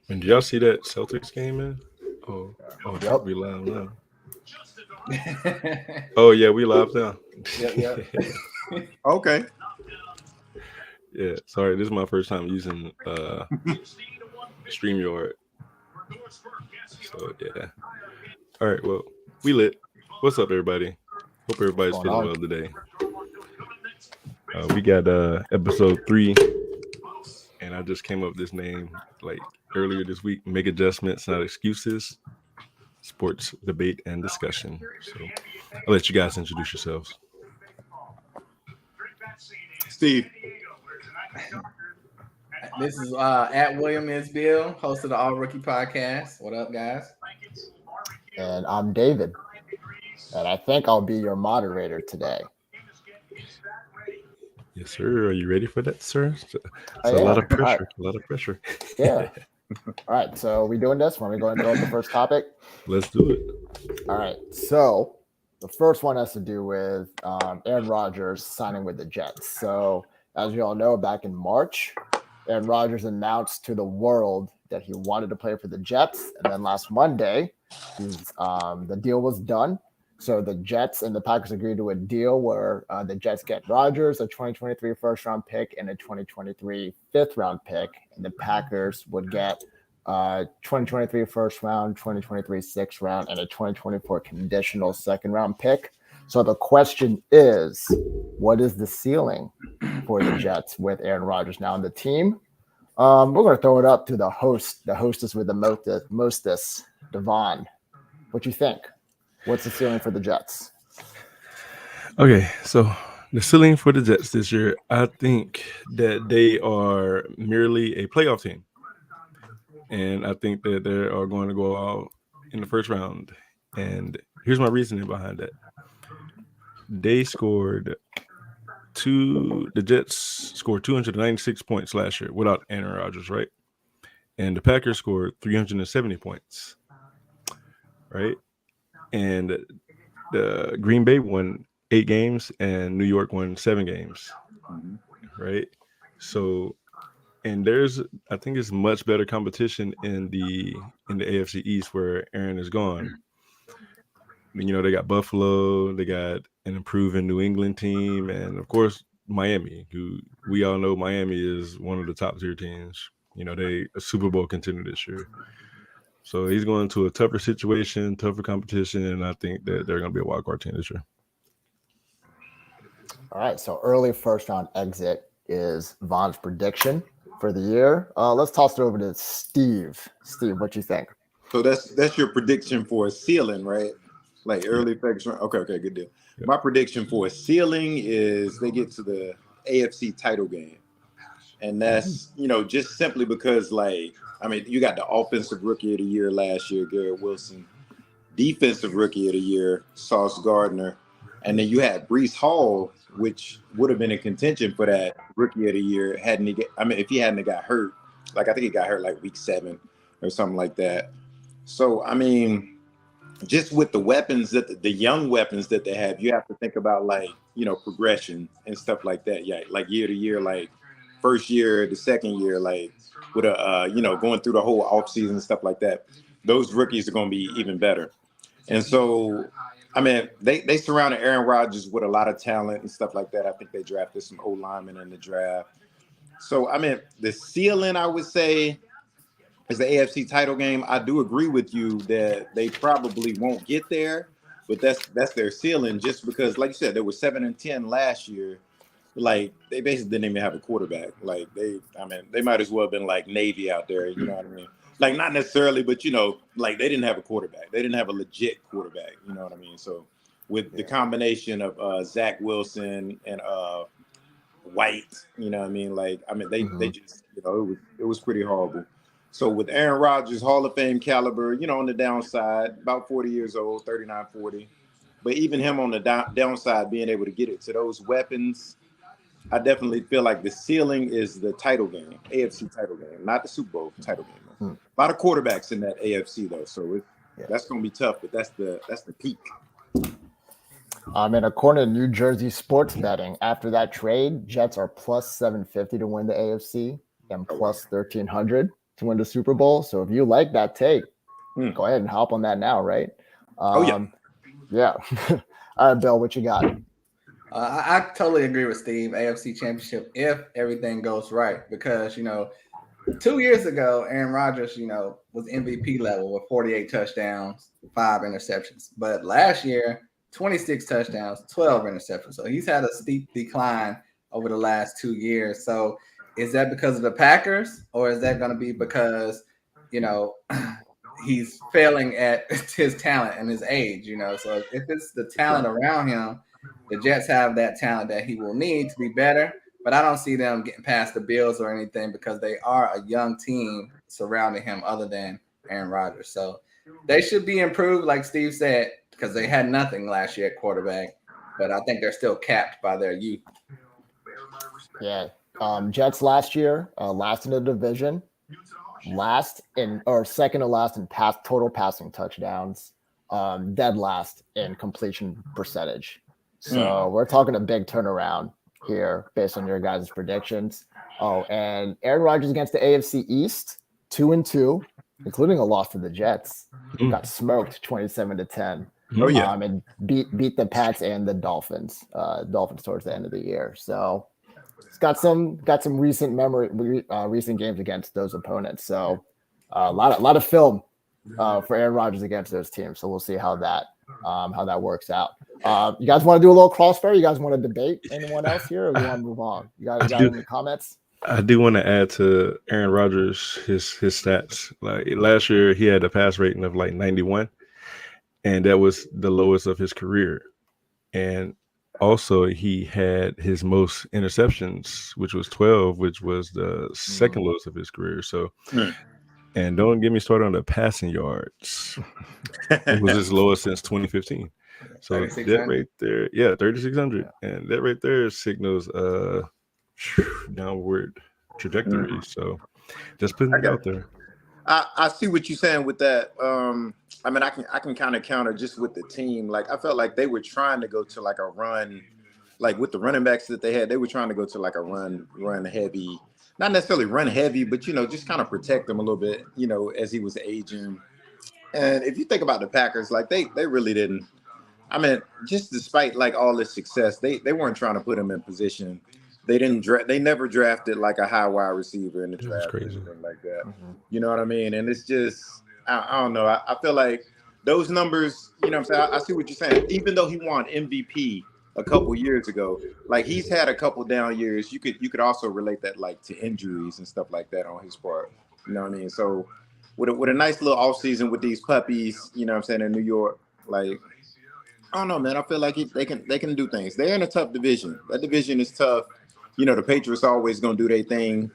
And did y'all see that Celtics game, man? Oh, Yep. we live now. Oh yeah, we live now. Yep. Okay. Yeah, sorry, this is my first time using StreamYard. So yeah. All right, well, we lit. What's up, everybody? Hope everybody's Going feeling on? well today. We got episode 3, and I just came up with this name like earlier this week. Make adjustments, not excuses. Sports debate and discussion. So I'll let you guys introduce yourselves. Steve. This is at William S. Bill, host of the All Rookie Podcast. What up, guys? And I'm David. And I think I'll be your moderator today. Yes, sir. Are you ready for that, sir? It's I a lot am. of pressure. All right. A lot of pressure. Yeah. All right. So we doing this? Want me to go and throw out the first topic? Let's do it. All right. So the first one has to do with Aaron Rodgers signing with the Jets. So as you all know, back in March, Aaron Rodgers announced to the world that he wanted to play for the Jets. And then last Monday, the deal was done. So the Jets and the Packers agreed to a deal where the Jets get Rodgers, a 2023 first-round pick, and a 2023 fifth-round pick. And the Packers would get 2023 first-round, 2023 sixth-round, and a 2024 conditional second-round pick. So the question is, what is the ceiling for the Jets with Aaron Rodgers now on the team? We're going to throw it up to the hostess with the mostest, Devon. What you think? What's the ceiling for the Jets? Okay, so the ceiling for the Jets this year, I think that they are merely a playoff team. And I think that they are going to go out in the first round. And here's my reasoning behind that. The Jets scored 296 points last year without Aaron Rodgers, right? And the Packers scored 370 points, right? And the Green Bay won 8 games and New York won 7 games, right? So, and I think it's much better competition in the AFC East where Aaron is gone. You know, they got Buffalo, they got an improving New England team, and of course Miami, who we all know Miami is one of the top tier teams. You know, they a Super Bowl contender this year. So he's going to a tougher situation, tougher competition, and I think that they're going to be a wild card team this year. All right, so early first round exit is Von's prediction for the year. Let's toss it over to Steve. Steve, what you think? So that's your prediction for a ceiling, right? Like early first round. Okay, good deal. Yeah. My prediction for a ceiling is they get to the AFC title game. And that's, just simply because, you got the offensive rookie of the year last year, Garrett Wilson, defensive rookie of the year, Sauce Gardner, and then you had Breece Hall, which would have been in contention for that rookie of the year if he hadn't got hurt. I think he got hurt like week 7 or something like that. So, just with the weapons the young weapons that they have, you have to think about progression and stuff like that. Yeah, like year to year, like first year, the second year, with going through the whole offseason and stuff like that. Those rookies are going to be even better. And so, they surrounded Aaron Rodgers with a lot of talent and stuff like that. I think they drafted some O-linemen in the draft. So, the ceiling, I would say, is the AFC title game. I do agree with you that they probably won't get there, but that's their ceiling just because, like you said, they were 7-10 last year. They basically didn't even have a quarterback. They might as well have been like Navy out there, you know what I mean? Not necessarily, but they didn't have a quarterback. They didn't have a legit quarterback, you know what I mean? So with the combination of Zach Wilson and White, you know what I mean? They just, it was pretty horrible. So with Aaron Rodgers, Hall of Fame caliber, on the downside, about 40 years old, 39, 40. But even him on the downside, being able to get it to those weapons, I definitely feel like the ceiling is the title game, AFC title game, not the Super Bowl title game. A lot of quarterbacks in that AFC though, so that's going to be tough. But that's the peak. And according to New Jersey sports betting, after that trade, Jets are plus 750 to win the AFC and plus 1,300 to win the Super Bowl. So if you like that take, Hmm. go ahead and hop on that now, right? Oh, yeah. Yeah. All right, Bill, what you got? I totally agree with Steve. AFC Championship if everything goes right, because 2 years ago, Aaron Rodgers, was MVP level with 48 touchdowns, 5 interceptions. But last year, 26 touchdowns, 12 interceptions. So he's had a steep decline over the last 2 years. So is that because of the Packers, or is that going to be because, he's failing at his talent and his age? So if it's the talent around him, the Jets have that talent that he will need to be better. But I don't see them getting past the Bills or anything, because they are a young team surrounding him other than Aaron Rodgers. So they should be improved, like Steve said, because they had nothing last year at quarterback. But I think they're still capped by their youth. Yeah. Jets last year, last in the division, second to last in total passing touchdowns, dead last in completion percentage. So we're talking a big turnaround here based on your guys' predictions. Oh, and Aaron Rodgers against the AFC East, 2-2, including a loss to the Jets. Got smoked 27-10. Oh, yeah. And beat the Pats and the Dolphins. Dolphins towards the end of the year. So it's got some recent recent games against those opponents. So a lot of film for Aaron Rodgers against those teams. So we'll see how that works out. You guys want to do a little crossfire? You guys want to debate anyone else here, or you want to move on? You got any comments? I do want to add to Aaron Rodgers his stats. Like last year, he had a pass rating of like 91, and that was the lowest of his career. And also, he had his most interceptions, which was 12, which was the second lowest of his career. So, and don't get me started on the passing yards. It was his lowest since 2015. So that right there, 3,600, and that right there signals downward trajectory. So just putting it out there. I see what you're saying with that. I mean, I can kind of counter just with the team. Like, I felt like they were trying to go to like a run, like with the running backs that they had. They were trying to go to like a run heavy, not necessarily run heavy, but just kind of protect them a little bit, as he was aging. And if you think about the Packers, like they really didn't. I mean, just despite like all this success, they weren't trying to put him in position. They didn't they never drafted like a high wide receiver in the draft or anything like that. You know what I mean? And it's just, I don't know. I feel like those numbers, what I'm saying? I see what you're saying. Even though he won MVP a couple years ago, like he's had a couple down years. You could also relate that like to injuries and stuff like that on his part. You know what I mean? So with a nice little offseason with these puppies, in New York, like, I don't know, man. I feel like they can do things. They're in a tough division. That division is tough. The Patriots are always going to do their thing.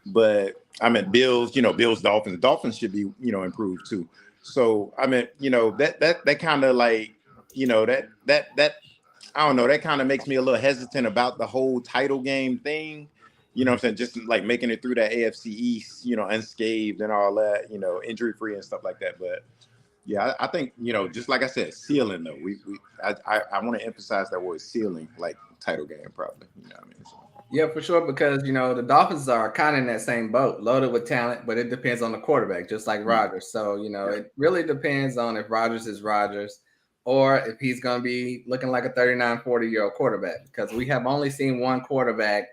But, I mean, Bills, Bills, Dolphins. The Dolphins should be, improved too. So, I mean, that kind of like, that I don't know, that kind of makes me a little hesitant about the whole title game thing. You know what I'm saying? Just like making it through that AFC East, unscathed and all that, injury free and stuff like that. But yeah, I think, just like I said, ceiling though. I want to emphasize that word ceiling, like title game probably. You know what I mean? So. Yeah, for sure, because the Dolphins are kind of in that same boat, loaded with talent, but it depends on the quarterback, just like Rodgers. So, it really depends on if Rodgers is Rodgers or if he's going to be looking like a 39, 40-year-old quarterback, because we have only seen one quarterback,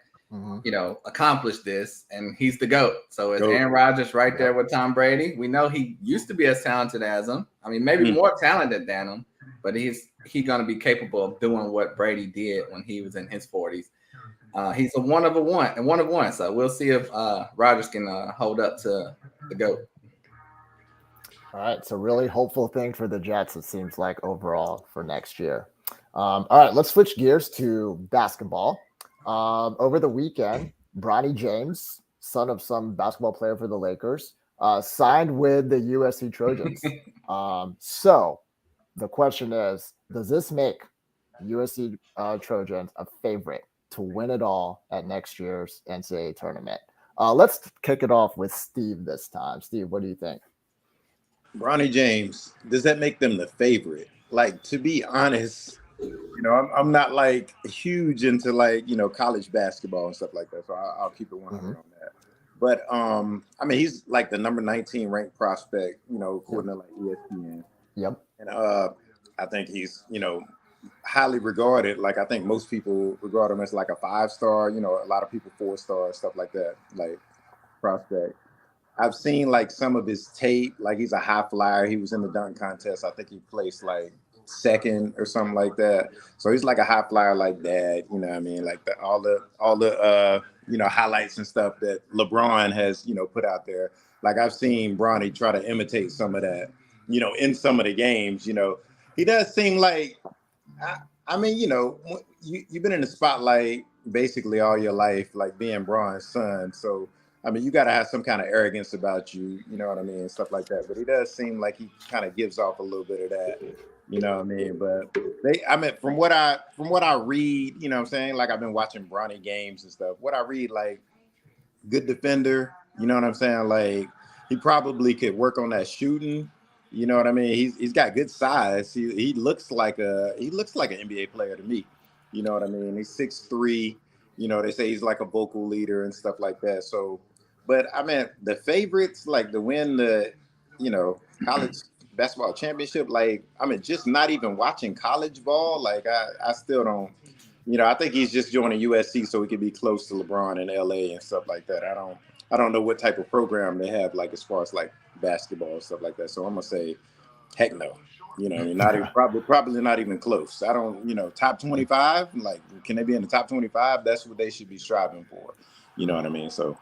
accomplish this, and he's the GOAT. So it's Aaron Rodgers right there with Tom Brady. We know he used to be as talented as him. I mean, maybe more talented than him, but he's going to be capable of doing what Brady did when he was in his 40s. He's a one of one. So we'll see if Rodgers can hold up to the GOAT. All right. So really hopeful thing for the Jets, it seems like, overall for next year. All right. Let's switch gears to basketball. Over the weekend, Bronny James, son of some basketball player for the Lakers, signed with the USC Trojans. So the question is, does this make USC Trojans a favorite to win it all at next year's NCAA tournament? Let's kick it off with Steve this time. Steve, what do you think? Bronny James, does that make them the favorite? Like, to be honest, I'm not like huge into like, college basketball and stuff like that. So I'll keep it 100 on that. But I mean, he's like the number 19 ranked prospect, according to like ESPN. Yep. And I think he's, highly regarded. Like I think most people regard him as like a 5-star. A lot of people 4-star, stuff like that, like prospect. I've seen like some of his tape. Like he's a high flyer. He was in the dunk contest. I think he placed like second or something like that. So he's like a high flyer like that. You know what I mean? Like all the highlights and stuff that LeBron has, put out there. Like I've seen Bronny try to imitate some of that, in some of the games. He does seem like, I mean, you've been in the spotlight basically all your life, like being Bron's son. So I mean, you got to have some kind of arrogance about you, you know what I mean, stuff like that. But he does seem like he kind of gives off a little bit of that, you know what I mean. But from what I read, you know what I'm saying, like I've been watching Bronny games and stuff. What I read, like good defender, you know what I'm saying. Like he probably could work on that shooting, you know what I mean. He's got good size. He looks like an NBA player to me, you know what I mean. He's 6'3". They say he's like a vocal leader and stuff like that. So. But I mean, the favorites, like to win the, college basketball championship, like, I mean, just not even watching college ball, like I still don't, I think he's just joining USC so he can be close to LeBron in LA and stuff like that. I don't know what type of program they have, like as far as like basketball and stuff like that. So I'm gonna say, heck no. Not even probably not even close. I don't, top 25, like, can they be in the top 25? That's what they should be striving for. You know what I mean? So.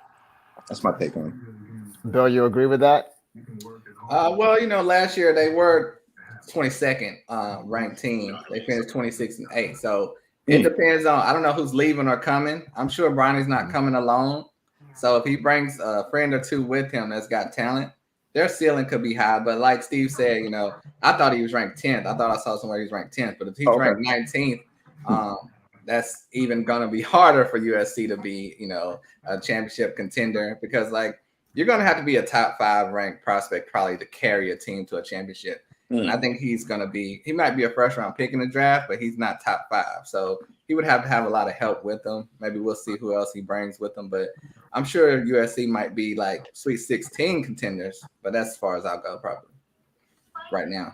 That's my take on it. Bill, you agree with that? Well, last year they were 22nd ranked team. They finished 26-8. So it depends on. I don't know who's leaving or coming. I'm sure Bronny's not coming alone. So if he brings a friend or two with him that's got talent, their ceiling could be high. But like Steve said, I thought he was ranked 10th. I thought I saw somewhere he was ranked 10th. But if he's ranked 19th, that's even going to be harder for USC to be, a championship contender because, like, you're going to have to be a top 5 ranked prospect probably to carry a team to a championship. And I think he might be a first round pick in the draft, but he's not top 5. So he would have to have a lot of help with him. Maybe we'll see who else he brings with him. But I'm sure USC might be like Sweet 16 contenders, but that's as far as I'll go probably right now.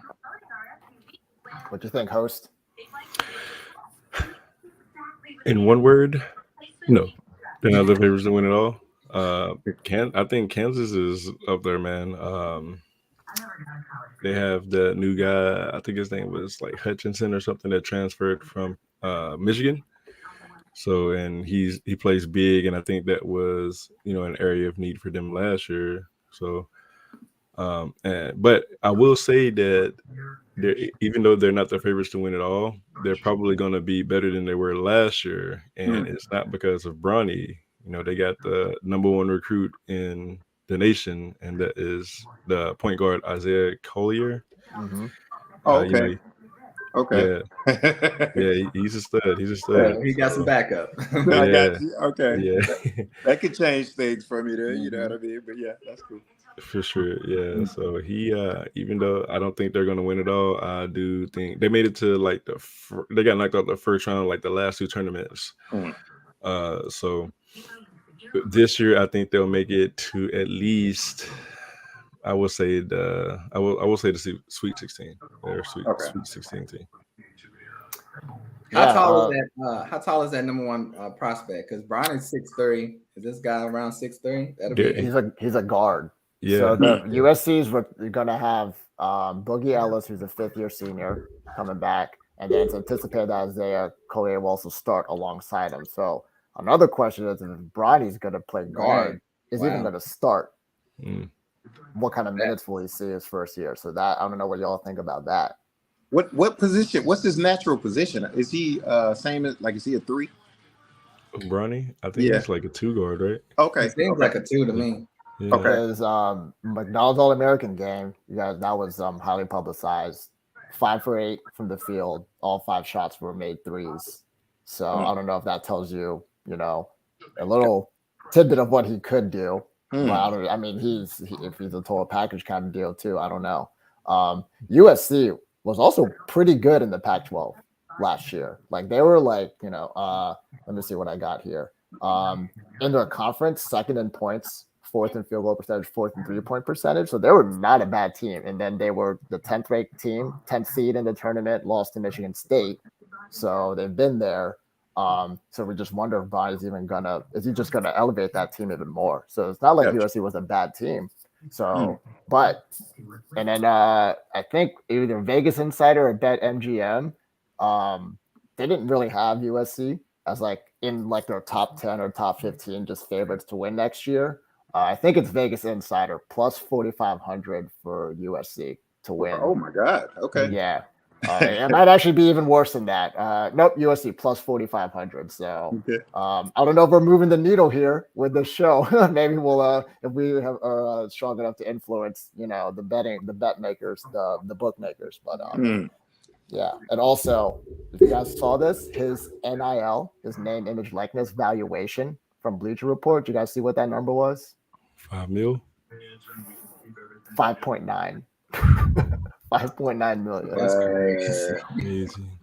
What do you think, host? In one word, no. They're not the favorites to win it all. I think Kansas is up there, man. They have the new guy. I think his name was like Hutchinson or something that transferred from Michigan. So, and he plays big, and I think that was an area of need for them last year. So, but I will say that even though they're not the favorites to win it all, they're probably going to be better than they were last year, and it's not because of Bronny. They got the number 1 recruit in the nation, and that is the point guard Isaiah Collier. Mm-hmm. Okay. Okay. Yeah, he's a stud. Yeah, he got some backup. I got you. Okay. Yeah. That could change things for me there, you know what I mean? But yeah, that's cool. For sure, yeah. So he, even though I don't think they're going to win it all, I do think they made it to like they got knocked out the first round, like the last 2 tournaments. So this year, I think they'll make it to at least. I will say the Sweet 16. They're Sweet 16 team. How tall is that number 1 prospect? Because Bronny's 6'3". Is this guy around 6'3"? He's a guard. Yeah. So the USC's going to have Boogie Ellis, who's a 5th-year senior, coming back, and then it's anticipated that Isaiah Collier will also start alongside him. So another question is if Bronny's going to play guard, is he even going to start? What kind of minutes will he see his first year? So that I don't know what y'all think about that. What position? What's his natural position? Is he same as is he a 3? Bronny, I think he's like a 2 guard, right? Okay, it seems like a 2 to me. Yeah. Because McDonald's All-American game, that was highly publicized. 5 for 8 from the field. All 5 shots were made threes. So I don't know if that tells you, a little tidbit of what he could do. But if he's a total package kind of deal too, I don't know. USC was also pretty good in the Pac-12 last year. Like they were like, let me see what I got here. In their conference, second in points fourth in field goal percentage, fourth in 3-point percentage. So they were not a bad team. And then they were the 10th ranked team, 10th seed in the tournament, lost to Michigan State. So they've been there. So we just wonder if Bronny's is he just gonna elevate that team even more? So it's not like USC was a bad team. So, and then I think either Vegas Insider or Bet MGM, they didn't really have USC as like in like their top 10 or top 15 just favorites to win next year. I think it's Vegas Insider plus 4,500 for USC to win. Oh my God! Okay. Yeah. It might actually be even worse than that. Nope, USC plus 4,500. So I don't know if we're moving the needle here with this show. Maybe we'll, if we are strong enough to influence, the bet makers, the bookmakers. But yeah, and also, if you guys saw this, his NIL, his name, image, likeness valuation from Bleacher Report. Did you guys see what that number was? $5 million. 5.9. 5.9 million. That's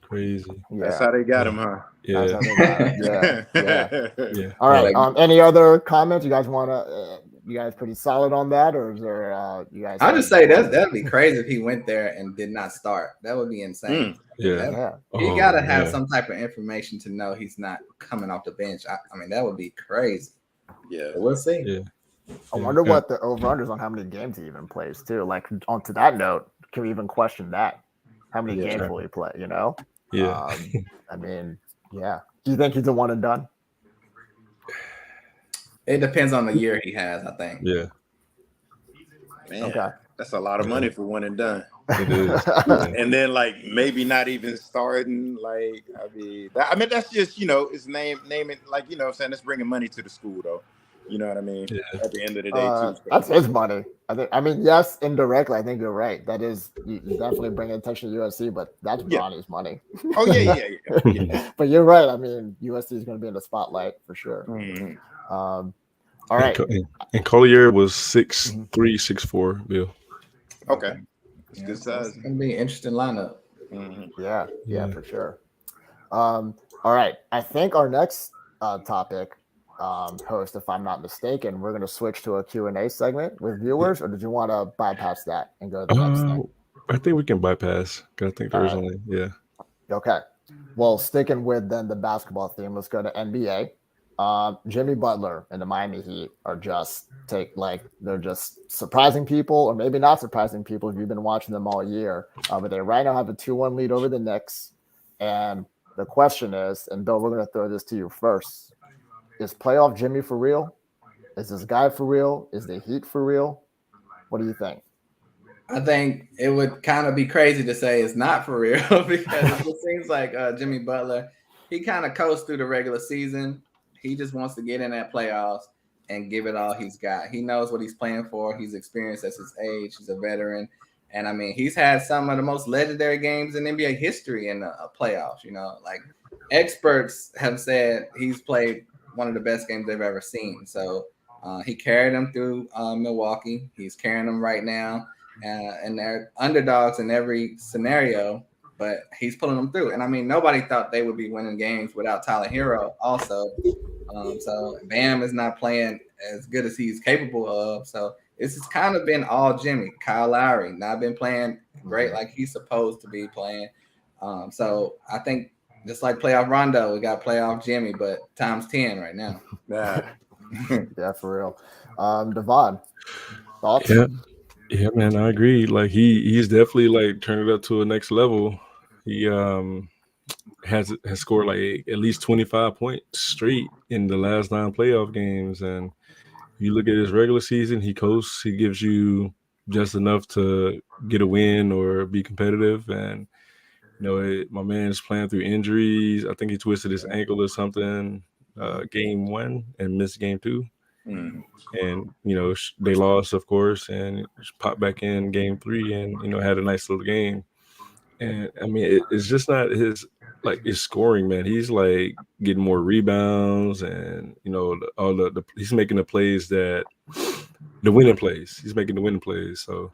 Crazy. Yeah. That's how they got him, huh? Yeah. Yeah. All right. Any other comments? You guys want to? You guys pretty solid on that, or is there? You guys? I'll just say that'd be crazy if he went there and did not start. That would be insane. Yeah. You got to have some type of information to know he's not coming off the bench. I mean, that would be crazy. Yeah, but we'll see. Yeah. I wonder what the over/unders on how many games he even plays too. Like onto that note, can we even question that? How many games will he play? Yeah. I mean, yeah. Do you think he's a one and done? It depends on the year he has, I think. Yeah. Man, that's a lot of money for one and done. It is. And then like maybe not even starting. Like I mean that's just it's naming like what I'm saying, that's bringing money to the school though. You know what I mean? Yeah. At the end of the day, too. That's his money. I mean, yes, indirectly, I think you're right. That is, you definitely bring attention to USC, but that's Bronny's money. Oh yeah. But you're right. I mean, USC is going to be in the spotlight for sure. Mm-hmm. All right. And Collier was 6'3", 6'4", Bill. Okay. It's good size. It's going to be an interesting lineup. Mm-hmm. Yeah, for sure. All right. I think our next topic, host, if I'm not mistaken, we're going to switch to a Q&A segment with viewers, or did you want to bypass that and go to the next thing? I think we can bypass. I think there's only, Okay. Well, sticking with then the basketball theme, let's go to NBA. Jimmy Butler and the Miami Heat are they're just surprising people, or maybe not surprising people if you've been watching them all year. But they right now have a 2-1 lead over the Knicks. And the question is, and Bill, we're going to throw this to you first. Is playoff Jimmy for real? Is this guy for real? Is the Heat for real? What do you think? I think it would kind of be crazy to say it's not for real because it seems like Jimmy Butler, he kind of coasts through the regular season. He just wants to get in that playoffs and give it all he's got. He knows what he's playing for. He's experienced at his age. He's a veteran. And, I mean, he's had some of the most legendary games in NBA history in the playoffs. Like experts have said he's played one of the best games they've ever seen. So he carried them through Milwaukee. He's carrying them right now. And they're underdogs in every scenario, but he's pulling them through. And, I mean, nobody thought they would be winning games without Tyler Hero also. So Bam is not playing as good as he's capable of. So this has kind of been all Jimmy. Kyle Lowry not been playing great like he's supposed to be playing. So I think just like playoff Rondo, we got playoff Jimmy, but times 10 right now. Yeah, for real. Devon, thoughts? Yeah, man, I agree. Like he's definitely like turned it up to a next level. He has scored like at least 25 points straight in the last 9 playoff games. And you look at his regular season, he coasts. He gives you just enough to get a win or be competitive. And my man's playing through injuries. I think he twisted his ankle or something game 1 and missed game 2. Mm. And they lost, of course, and popped back in game 3 and had a nice little game. And I mean, it's just not his scoring, man. He's like getting more rebounds, and he's making the plays the winning plays. He's making the winning plays. So,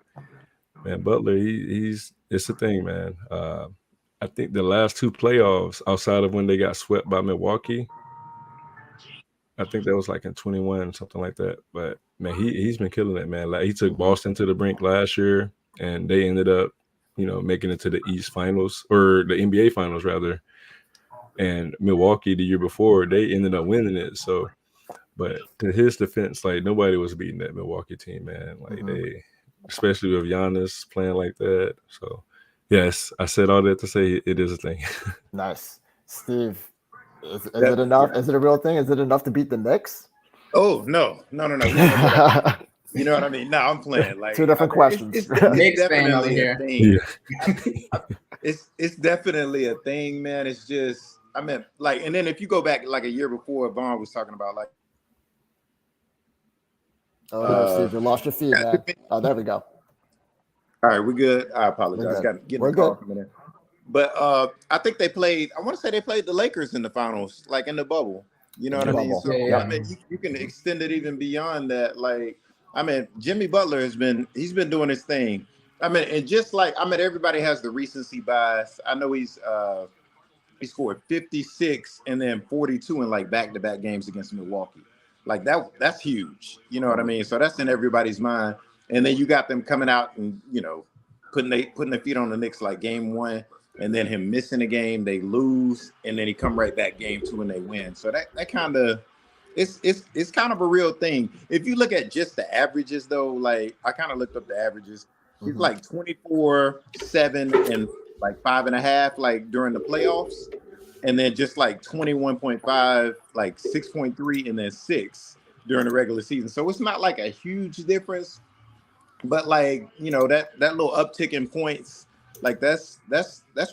man, Butler, it's the thing, man. I think the last 2 playoffs, outside of when they got swept by Milwaukee, I think that was like in 21, something like that. But man, he's been killing it, man. Like he took Boston to the brink last year, and they ended up, making it to the East Finals or the NBA Finals rather. And Milwaukee the year before, they ended up winning it. So, but to his defense, like nobody was beating that Milwaukee team, man. Like they, especially with Giannis playing like that. So, yes, I said all that to say it is a thing. Nice, Steve. Is it enough? Is it a real thing? Is it enough to beat the Knicks? Oh no. You know what I mean? No, I'm playing. Like Two different questions. It's Knicks fan over definitely a here. thing. Yeah. It's definitely a thing, man. It's just, I mean, like, and then if you go back like a year before, Vaughn was talking about like. Oh no, Steve, you lost your feed, man. Oh, there we go. All right, we good. I apologize. We're good. From it. But I think they played. I want to say they played the Lakers in the finals, like in the bubble. You know what I mean? So Yeah. I mean, you can extend it even beyond that. Like, I mean, Jimmy Butler he's been doing his thing. I mean, and just like everybody has the recency bias. I know he scored 56 and then 42 in like back-to-back games against Milwaukee. Like that's huge. You know what I mean? So that's in everybody's mind. And then you got them coming out and putting their feet on the Knicks like game one, and then him missing a game, they lose, and then he come right back game two and they win. So that kind of it's kind of a real thing. If you look at just the averages though, like I kind of looked up the averages. He's like 24, 7, and like 5.5 like during the playoffs, and then just like 21.5, like 6.3, and then 6 during the regular season. So it's not like a huge difference, but like that little uptick in points, like that's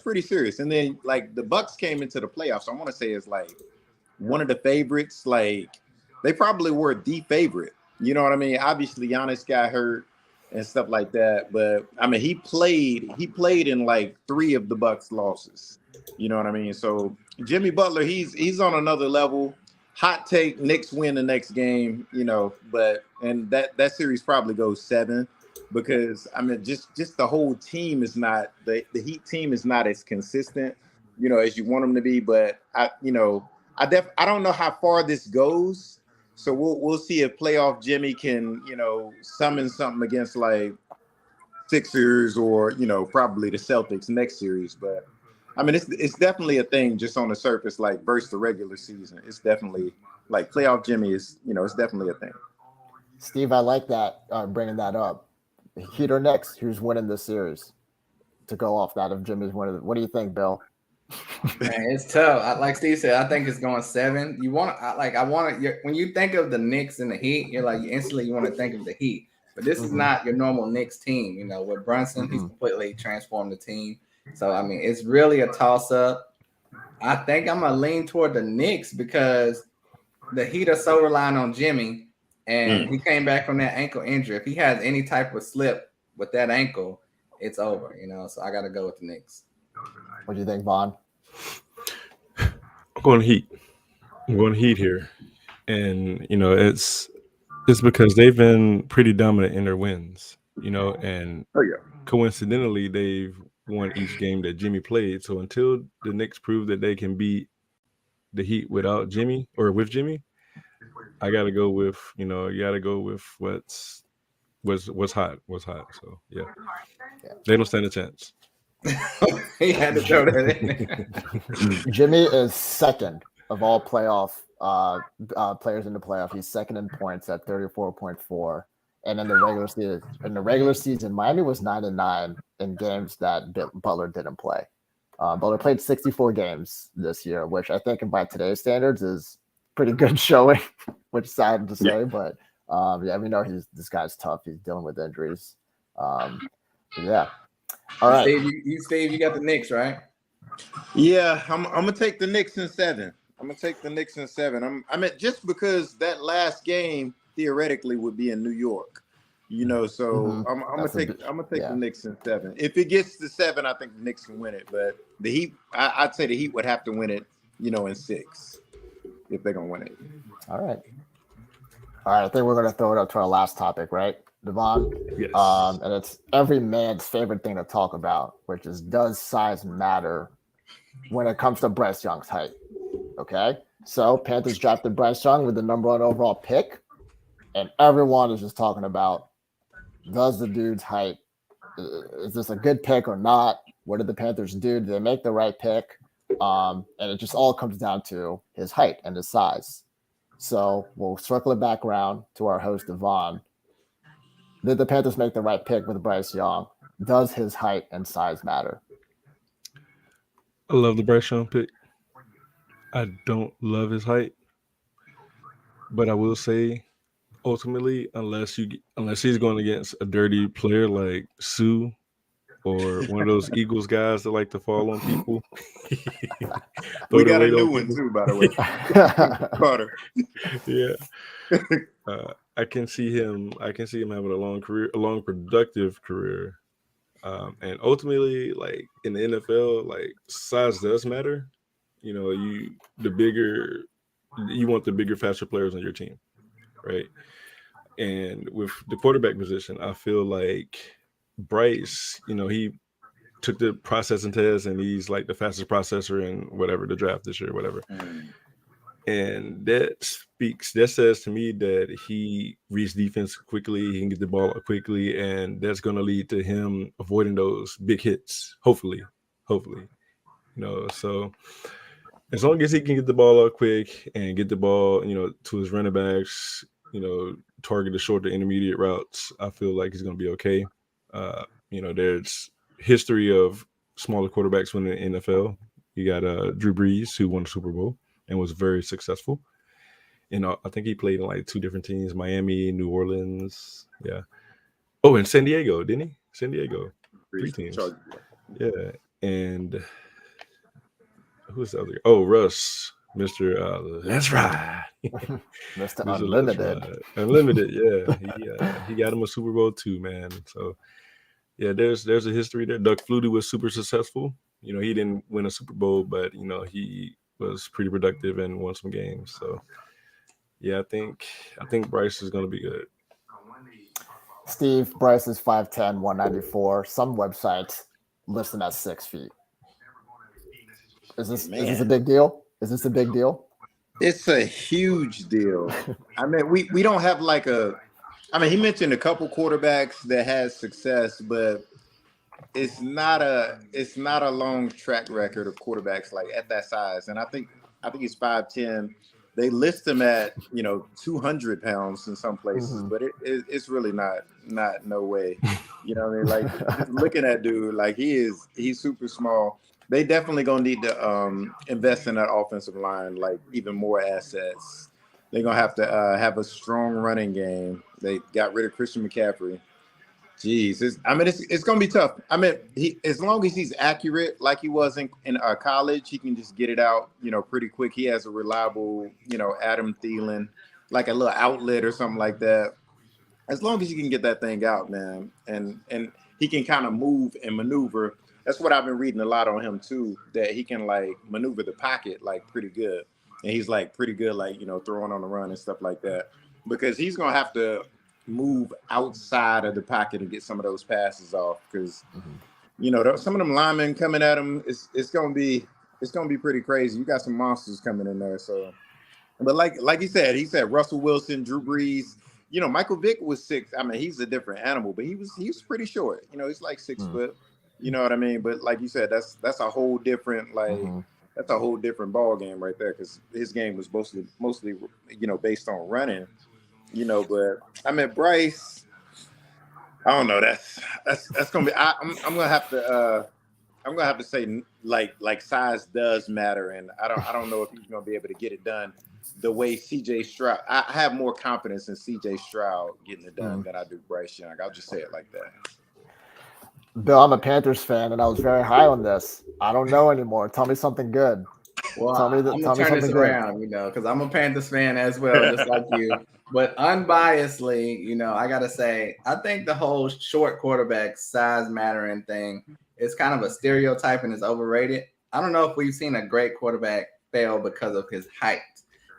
pretty serious. And then like the Bucks came into the playoffs, I want to say it's like one of the favorites. Like they probably were the favorite. You know what I mean? Obviously Giannis got hurt and stuff like that, but I mean he played in like 3 of the Bucks losses. You know what I mean? So Jimmy Butler, he's on another level. Hot take, Knicks win the next game, but and that series probably goes 7, because I mean just the whole team is not the Heat team is not as consistent, as you want them to be. But I don't know how far this goes. So we'll see if playoff Jimmy can, summon something against like Sixers or, probably the Celtics next series. But I mean, it's definitely a thing just on the surface, like versus the regular season. It's definitely like playoff Jimmy is, it's definitely a thing. Steve, I like that, bringing that up. Heat or Knicks, who's winning this series? To go off that, if Jimmy's winning, what do you think, Bill? Man, it's tough. Like Steve said, I think it's going 7. When you think of the Knicks and the Heat, you instantly want to think of the Heat. But this is not your normal Knicks team. With Brunson, he's completely transformed the team. So I mean, it's really a toss-up. I think I'm gonna lean toward the Knicks because the Heat are so reliant on Jimmy, and he came back from that ankle injury. If he has any type of slip with that ankle, it's over. So I got to go with the Knicks. What do you think, Vaughn? I'm going Heat. I'm going Heat here, and it's because they've been pretty dominant in their wins. And coincidentally, they've won each game that Jimmy played. So until the Knicks prove that they can beat the Heat without Jimmy or with Jimmy, I gotta go with what's hot. So yeah, they don't stand a chance. He had to throw that in there. Jimmy is second of all playoff players in the playoff. He's second in points at 34.4. And in the regular season, Miami was 9-9 in games that Butler didn't play. Butler played 64 games this year, which I think by today's standards is pretty good showing, which is sad to say, but we know this guy's tough. He's dealing with injuries. Yeah. All right. Steve, you got the Knicks, right? Yeah, I'm gonna take the Knicks in 7. I mean, just because that last game theoretically would be in New York, so I'm gonna take the Knicks in 7. If it gets to 7, I think the Knicks can win it. But the Heat, I'd say the Heat would have to win it, in 6 if they're gonna win it. All right. I think we're gonna throw it up to our last topic, right, Devon? Yes. And it's every man's favorite thing to talk about, which is, does size matter when it comes to Bryce Young's height? Okay. So Panthers drafted Bryce Young with the #1 overall pick, and everyone is just talking about, does the dude's height, is this a good pick or not? What did the Panthers do? Did they make the right pick? And it just all comes down to his height and his size. So we'll circle it back around to our host, Devon. Did the Panthers make the right pick with Bryce Young? Does his height and size matter? I love the Bryce Young pick. I don't love his height, but I will say, ultimately, unless he's going against a dirty player like Sue or one of those Eagles guys that like to fall on people, We throw their got a weight new on one people. too, by the way. Carter. Yeah, I can see him. Having a long productive career, and ultimately, like in the NFL, like size does matter. You know, you want the bigger, faster players on your team, right? And with the quarterback position, I feel like Bryce, he took the processing test and he's like the fastest processor in whatever the draft this year, whatever. And that says to me that he reads defense quickly, he can get the ball up quickly, and that's going to lead to him avoiding those big hits. Hopefully, so as long as he can get the ball up quick and get the ball, to his running backs, target the short to intermediate routes, I feel like he's going to be okay. There's history of smaller quarterbacks winning the NFL. You got Drew Brees, who won the Super Bowl and was very successful. I think he played in like 2 different teams: Miami, New Orleans. Yeah. Oh, and San Diego, didn't he? San Diego, 3 teams. Yeah, and who's the other? Oh, Russ, Mr. Let's Ride, Mr. Mr. Unlimited. Unlimited. Yeah, he got him a Super Bowl too, man. So yeah, there's a history there. Doug Flutie was super successful. He didn't win a Super Bowl, but he was pretty productive and won some games. So yeah, I think Bryce is going to be good. Steve, Bryce is 5'10", 194. Some websites list him at 6 feet. Is this a big deal? Is this a big deal? It's a huge deal. I mean, we don't have like he mentioned a couple quarterbacks that had success, but it's not a long track record of quarterbacks like at that size. And I think he's 5'10". They list him at 200 pounds in some places, but it's really not no way. You know what I mean? Like just looking at dude, like he's super small. They definitely gonna need to invest in that offensive line, like even more assets. They're gonna have to have a strong running game. They got rid of Christian McCaffrey. Jeez, it's gonna be tough. I mean, as long as he's accurate, like he was in college, he can just get it out, pretty quick. He has a reliable, Adam Thielen, like a little outlet or something like that. As long as he can get that thing out, man, and he can kind of move and maneuver. That's what I've been reading a lot on him too. That he can like maneuver the pocket like pretty good, and he's like pretty good, like throwing on the run and stuff like that. Because he's gonna have to move outside of the pocket and get some of those passes off because some of them linemen coming at him, it's gonna be pretty crazy. You got some monsters coming in there. So, but like he said Russell Wilson, Drew Brees, Michael Vick was 6. I mean, he's a different animal, but he was pretty short. He's like 6 foot. You know what I mean? But like you said, that's a whole different that's a whole different ball game right there because his game was mostly based on running. But I mean Bryce, I don't know. That's gonna be. I'm gonna have to say like size does matter, and I don't know if he's gonna be able to get it done the way C.J. Stroud. I have more confidence in C.J. Stroud getting it done than I do Bryce Young. I'll just say it like that. Bill, I'm a Panthers fan, and I was very high on this. I don't know anymore. Tell me something good. Well, I'm gonna turn this around, because I'm a Panthers fan as well, just like you. But unbiasedly, I gotta say, I think the whole short quarterback size mattering thing is kind of a stereotype and is overrated. I don't know if we've seen a great quarterback fail because of his height.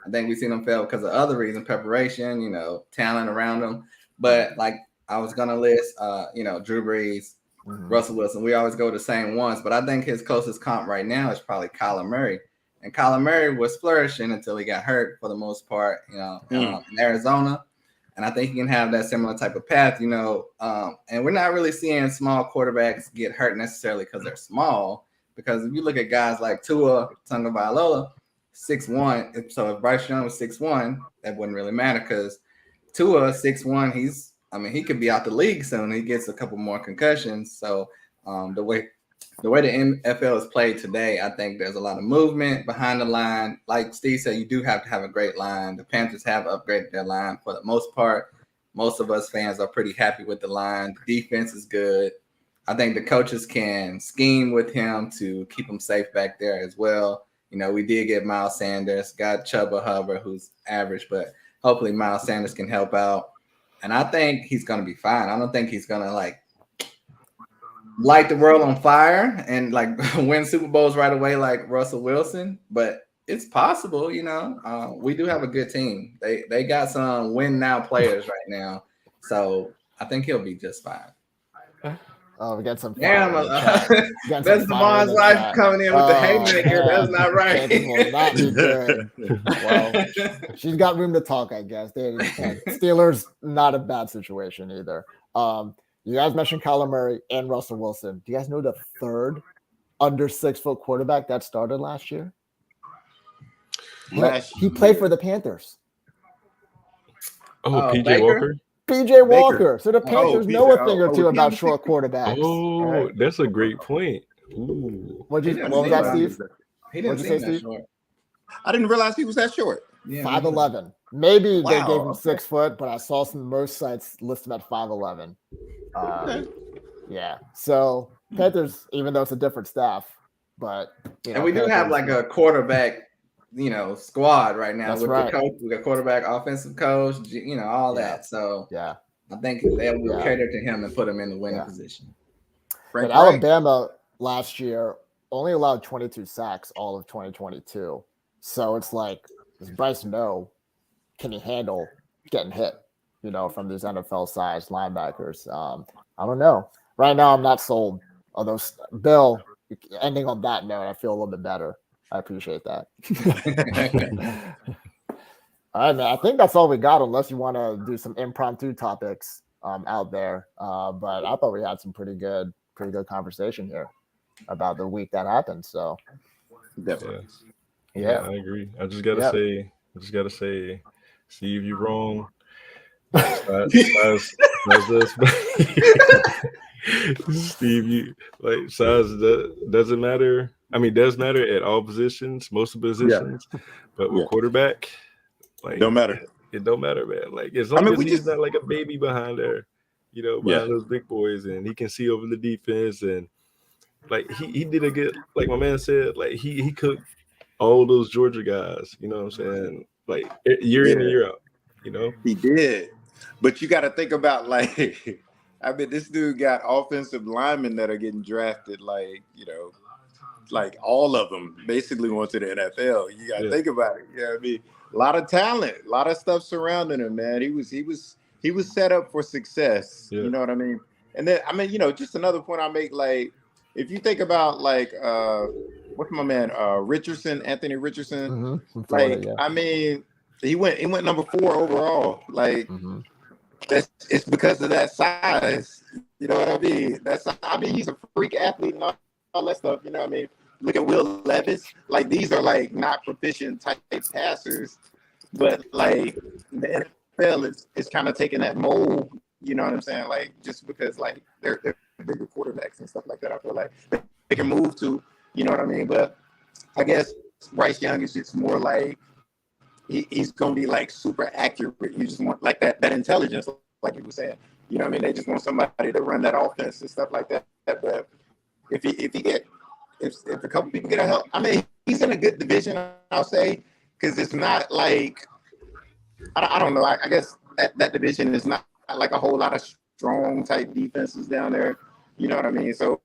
I think we've seen him fail because of other reasons, preparation, talent around him. But like I was gonna list, Drew Brees, Russell Wilson. We always go the same ones, but I think his closest comp right now is probably Kyler Murray. And Kyler Murray was flourishing until he got hurt for the most part, in Arizona. And I think he can have that similar type of path, and we're not really seeing small quarterbacks get hurt necessarily because they're small. Because if you look at guys like Tua Tagovailoa, 6'1", so if Bryce Young was 6'1", that wouldn't really matter because Tua 6'1", he could be out the league soon. He gets a couple more concussions. So the way the NFL is played today, I think there's a lot of movement behind the line. Like Steve said, you do have to have a great line. The Panthers have upgraded their line for the most part. Most of us fans are pretty happy with the line. The defense is good. I think the coaches can scheme with him to keep him safe back there as well. We did get Miles Sanders, got Chuba Hubbard, who's average, but hopefully Miles Sanders can help out. And I think he's going to be fine. I don't think he's going to light the world on fire and win Super Bowls right away like Russell Wilson, but it's possible. We do have a good team. They got some win now players right now, so I think he'll be just fine. Oh, we got some. Damn, that's Damon's wife coming in with the haymaker. That's not right. It will not be good. Well, she's got room to talk, I guess. Steelers, not a bad situation either. You guys mentioned Kyler Murray and Russell Wilson. Do you guys know the third under 6-foot quarterback that started last year? He played for the Panthers. Oh, PJ Baker? Walker. PJ Walker. So the Panthers know a thing or two about short quarterbacks. Oh, right. That's a great point. Ooh. What was that, Steve? He didn't say that short. I didn't realize he was that short. Yeah, 5'11". Maybe they gave him 6 foot, but I saw most sites list him at 5'11". Yeah. So Panthers, even though it's a different staff, but and we do have a quarterback, squad right now. That's with right. The coach, we got quarterback, offensive coach, all that. So yeah, I think they will cater to him and put him in the winning position. But Alabama last year only allowed 22 sacks all of 2022. So it's does Bryce know? Can he handle getting hit? From these NFL-sized linebackers. I don't know. Right now, I'm not sold. Although, Bill, ending on that note, I feel a little bit better. I appreciate that. All right, man. I think that's all we got, unless you want to do some impromptu topics out there. But I thought we had some pretty good conversation here about the week that happened. So, definitely. Yeah, I agree. I just gotta say, Steve, you're wrong. Size does, Steve, you size doesn't matter. I mean, does matter at all positions, most positions, but with quarterback, don't matter. It don't matter, man. As long as he's not a baby behind there, behind those big boys, and he can see over the defense, and he did a good, like my man said, he cooked all those Georgia guys. You know what I'm saying? Year in and year out. He did. But you got to think about this dude got offensive linemen that are getting drafted, all of them basically went to the NFL. You got to think about it. You know what I mean? A lot of talent, a lot of stuff surrounding him, man. He was set up for success. Yeah. You know what I mean? And then just another point I make, if you think about what's my man Richardson, Anthony Richardson, Florida, he went number 4 overall. It's because of that size. You know what I mean? He's a freak athlete and all that stuff. You know what I mean? Look at Will Levis. These are not proficient type passers, but the NFL is kind of taking that mold. You know what I'm saying? Just because they're bigger quarterbacks and stuff like that. I feel like they can move to. You know what I mean? But I guess Bryce Young is just more he's going to be super accurate. You just want that intelligence, like you were saying. You know what I mean? They just want somebody to run that offense and stuff like that. But if a couple people get a help, he's in a good division, I'll say, because it's not I don't know. I guess that division is not a whole lot of strong type defenses down there. You know what I mean? So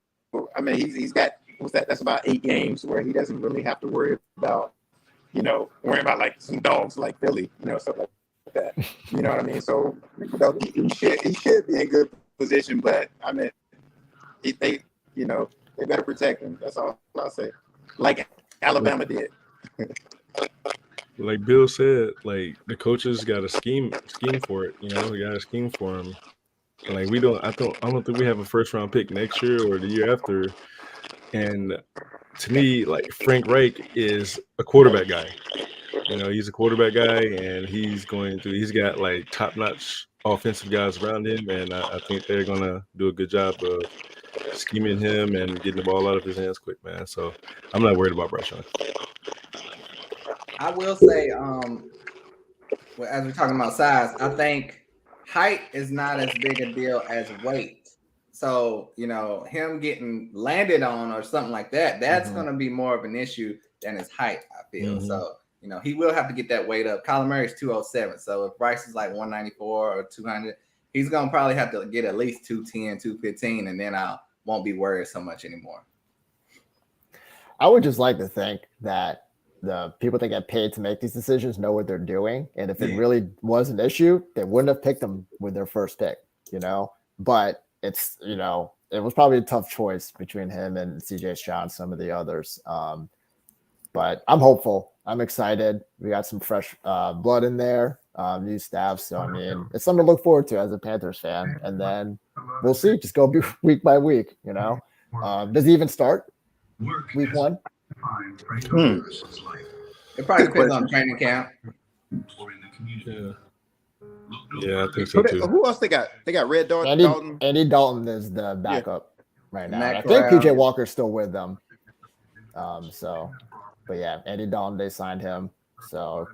he's got that's about 8 games where he doesn't really have to worry about some dogs like Philly, stuff like that. You know what I mean? So he should be in good position, but they better protect him. That's all I'll say. Like Alabama did. Like Bill said, like the coaches got to scheme for it. You know, we got to scheme for him. Like we don't. I don't think we have a first round pick next year or the year after. And to me, like Frank Reich is a quarterback guy. You know, he's a quarterback guy, and he's got like top notch offensive guys around him, and I think they're gonna do a good job of scheming him and getting the ball out of his hands quick, man. So I'm not worried about Bryce Young. I will say, as we're talking about size, I think height is not as big a deal as weight. So, you know, him getting landed on or something like that, that's going to be more of an issue than his height, I feel. So, you know, he will have to get that weight up. Kyler Murray's 207. So if Bryce is like 194 or 200, he's going to probably have to get at least 210, 215, and then I won't be worried so much anymore. I would just like to think that the people that get paid to make these decisions know what they're doing. And if it really was an issue, they wouldn't have picked him with their first pick, you know? But it's, you know, it was probably a tough choice between him and CJ Stroud and some of the others. But I'm hopeful. I'm excited. We got some fresh blood in there, new staff. So, I mean, it's something to look forward to as a Panthers fan. And then we'll see. Just go week by week, you know? Does he even start week one? It probably depends on training camp. Yeah, I think so too. Who else they got? They got Red Dalton. Andy Dalton is the backup right now. Matt I think Corral. PJ Walker's still with them. But yeah, Andy Dalton, they signed him. So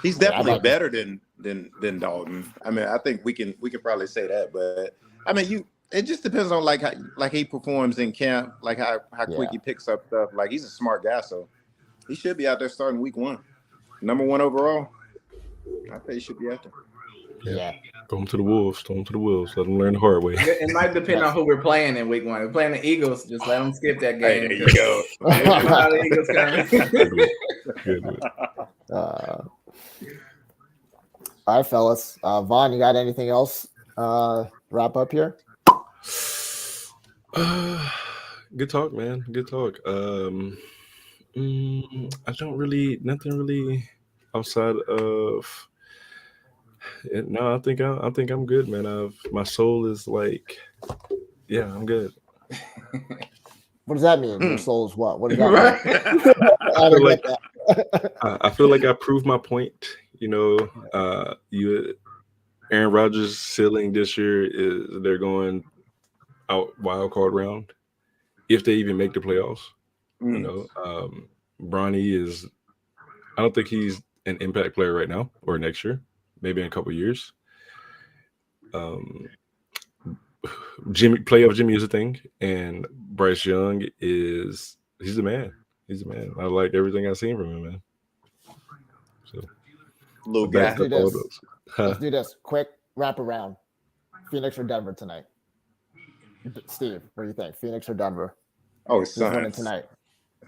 he's definitely better than Dalton. I mean, I think we can probably say that. But I mean, it just depends on like how he performs in camp, like how quick he picks up stuff. Like he's a smart guy, so he should be out there starting week one. Number 1 overall. I think he should be out there. Yeah. Throw him to the Wolves. Let them learn the hard way. It might depend on who we're playing in week 1. If we're playing the Eagles, just let them skip that game. Hey, there you go. How the Eagles coming. Good. All right, fellas. Vaughn, you got anything else? Wrap up here. Good talk, man. Good talk. I don't nothing really outside of it. No, I think I'm good, man. My soul is like, yeah, I'm good. What does that mean? Your soul is what? What does that mean? I don't get that. I feel like I proved my point. You know, Aaron Rodgers' ceiling this year is they're going out wild card round if they even make the playoffs. You know, Bronny is. I don't think he's an impact player right now or next year, maybe in a couple of years. Playoff Jimmy is a thing, and Bryce Young he's the man. He's the man. I like everything I've seen from him, man. So, little guy. Let's do this. Quick wrap around. Phoenix or Denver tonight? Steve, what do you think? Phoenix or Denver? Oh, Suns tonight.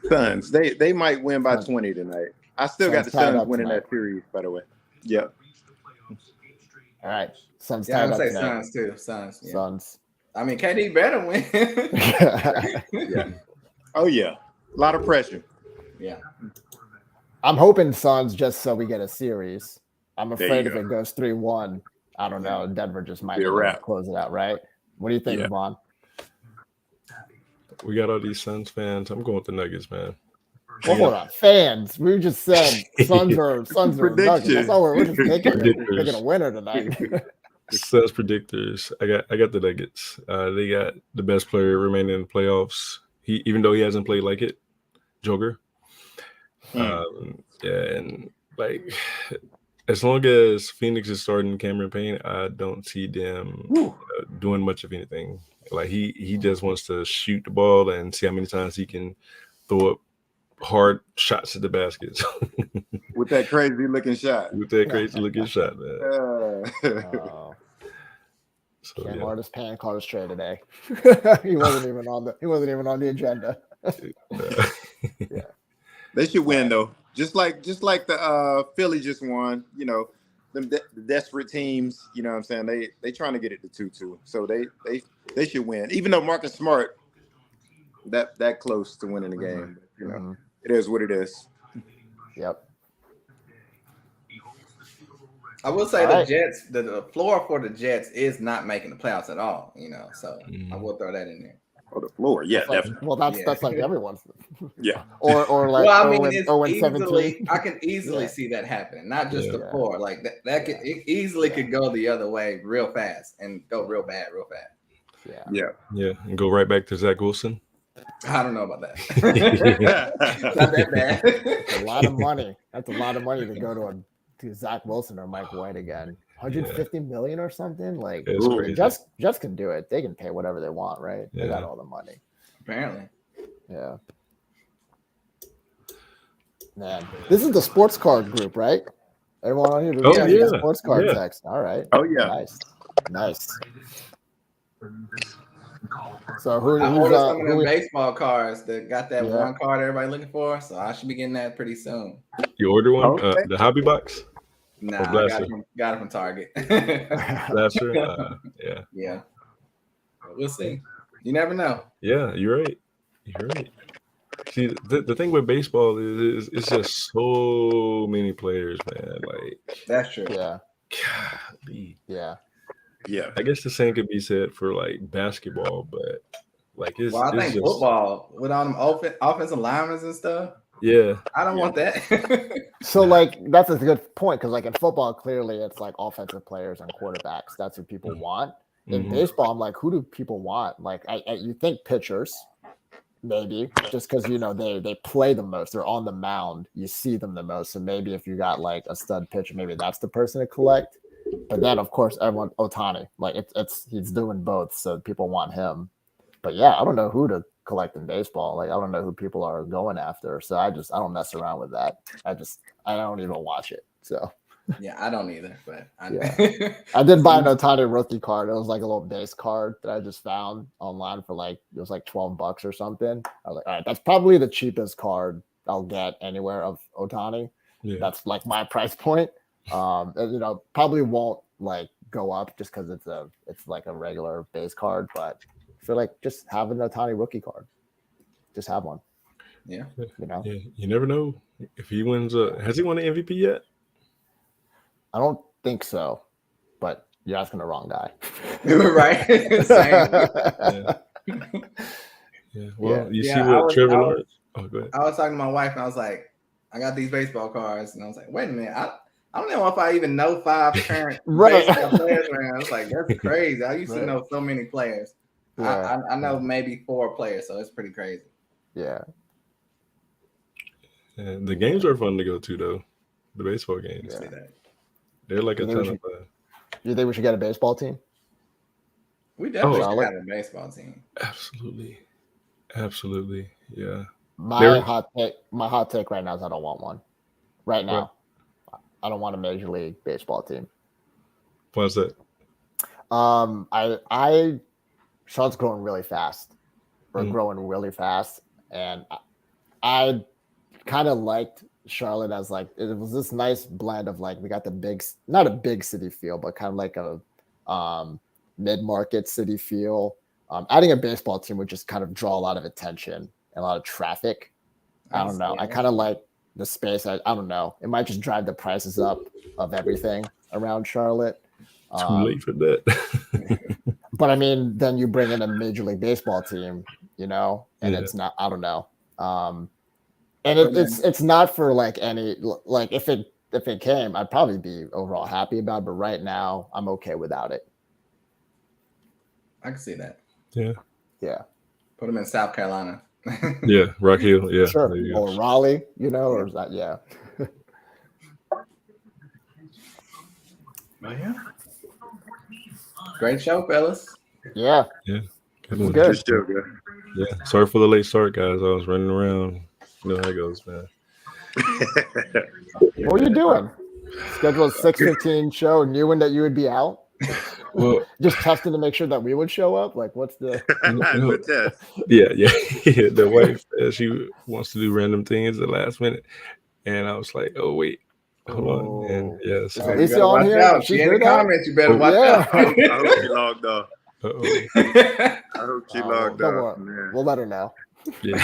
Suns. They might win by 20 tonight. I still got the Suns winning that series, by the way. Yep. All right. Suns. Yeah, I'd say Suns too. Suns. Yeah. Suns. I mean, KD better win. Yeah. Oh yeah. A lot of pressure. Yeah. I'm hoping Suns just so we get a series. I'm afraid if it goes 3-1, I don't know. Denver just might close it out, right? What do you think, Vaughn? We got all these Suns fans. I'm going with the Nuggets, man. Well, hold on, fans. We just said Suns are Nuggets. That's all we're just picking a winner tonight. Suns predictors. I got the Nuggets. They got the best player remaining in the playoffs. Even though he hasn't played like it, Joker. And like as long as Phoenix is starting Cameron Payne, I don't see them doing much of anything. Like he just wants to shoot the ball and see how many times he can throw up hard shots at the baskets. With that crazy looking shot. Man. So, Cam Artis Payne called us trade today. He wasn't even on the agenda. Yeah. They should win though. Just like the Philly just won, you know, the desperate teams, you know what I'm saying? They trying to get it to 2-2. So they should win. Even though Marcus Smart that close to winning the game, you know. It is what it is. Yep. I will say All the right. Jets, the floor for the Jets is not making the playoffs at all. So I will throw that in there. Oh, the floor. Yeah, That's like, definitely. well, that's Yeah. that's like everyone's. Yeah. Or like Well, I mean, 0 it's 17. I can easily Yeah. see that happening. Not just the Yeah. floor, like that could it easily could go the other way real fast and go real bad, real fast. Yeah. And go right back to Zach Wilson. I don't know about that. Not that bad. It's a lot of money. That's a lot of money to go to Zach Wilson or Mike White again. 150 million or something. Like It's crazy. Jets can do it. They can pay whatever they want, right? They got Yeah. all the money. Apparently. Yeah. Man, this is the sports card group, right? Everyone on here, Oh, yeah. sports card Yeah. text. All right. Oh, yeah. Nice. So who's I ordered some of them who, baseball cards that got that Yeah. one card everybody looking for, so I should be getting that pretty soon. You order one? Okay. The hobby box? Nah, Or I Blaster? got it from Target. Blaster? Yeah. Yeah. We'll see. You never know. Yeah, you're right. You're right. See, the thing with baseball is it's just so many players, man. Like, That's true. yeah. golly. Yeah. Yeah. I guess the same could be said for like basketball, but like it's, Well, I it's think just football with all them offensive linemen and stuff. yeah. I don't want that. So like that's a good point because like in football, clearly it's like offensive players and quarterbacks. That's what people want. In Mhm. baseball, I'm like, who do people want? Like, you think pitchers, maybe, just because they play the most. They're on the mound. You see them the most. So maybe if you got like a stud pitcher, maybe that's the person to collect. But then, of course, everyone Ohtani, like he's doing both, so people want him. But yeah, I don't know who to collect in baseball. Like I don't know who people are going after. So I don't mess around with that. I don't even watch it. So. Yeah, I don't either. But I did buy an Ohtani rookie card. It was like a little base card that I just found online for like it was like $12 or something. I was like, all right, that's probably the cheapest card I'll get anywhere of Ohtani. Yeah. That's like my price point. And, probably won't like go up just because it's like a regular base card. But I feel like just having an Ohtani rookie card, just have one. Yeah. Yeah, you never know if he wins. Has he won an MVP yet? I don't think so, but you're asking the wrong guy. Right. Yeah. Well, you see Yeah, what Trevor Lawrence. Oh, go ahead. I was talking to my wife and I was like, I got these baseball cards, and I was like, wait a minute, I don't know if I even know 5 current Right. baseball players. Man, I was like, that's crazy. I used to Right. know so many players. Yeah. I know maybe 4 players, so it's pretty crazy. Yeah. Yeah, the games are fun to go to though. The baseball games. Yeah. See that. They're like a You ton think of You think we should get a baseball team? We definitely Oh, should have a baseball team. Absolutely. Yeah. My hot take right now is I don't want one. Right now, I don't want a Major League Baseball team. What's that? Charlotte's growing really fast. We're growing really fast, and I kind of liked Charlotte as like it was this nice blend of like we got the not a big city feel, but kind of like a mid-market city feel. Adding a baseball team would just kind of draw a lot of attention and a lot of traffic. I don't know. I kind of like the space. I don't know. It might just drive the prices up of everything around Charlotte. Too late for that. But I mean, then you bring in a Major League Baseball team, and it's not. I don't know. And it's not for like any like if it came, I'd probably be overall happy about it. But right now, I'm okay without it. I can see that. Yeah. Put them in South Carolina. Yeah, Rock Hill. Yeah, Sure. Or Raleigh, or is that Great show, fellas. Yeah. Good It's one. good. Still good. Yeah. Sorry for the late start, guys. I was running around. You know how it goes, man. What were you doing? Scheduled a 6:15 show, knowing that you would be out. Well, Just testing to make sure that we would show up. Like, what's the? Good test. yeah. The wife she wants to do random things at the last minute, and I was like, "Oh wait, hold on." And yeah, so, Is Lisa on here? She in the comments. You better watch Yeah. out. I hope she logged off. uh-oh. I hope she logged Don't off. worry. Man. We'll let her know. Yeah.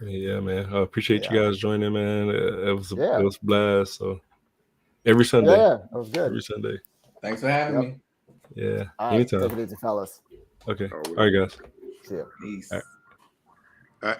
Yeah, man. I appreciate you Yeah. guys joining, man. It was Yeah. a blast. So every Sunday, Yeah, that was good. every Sunday. Thanks for having Yep. me. Yeah, All right, anytime. take it easy, fellas. Okay. Oh, All right, guys. See you. Peace. All right. All right.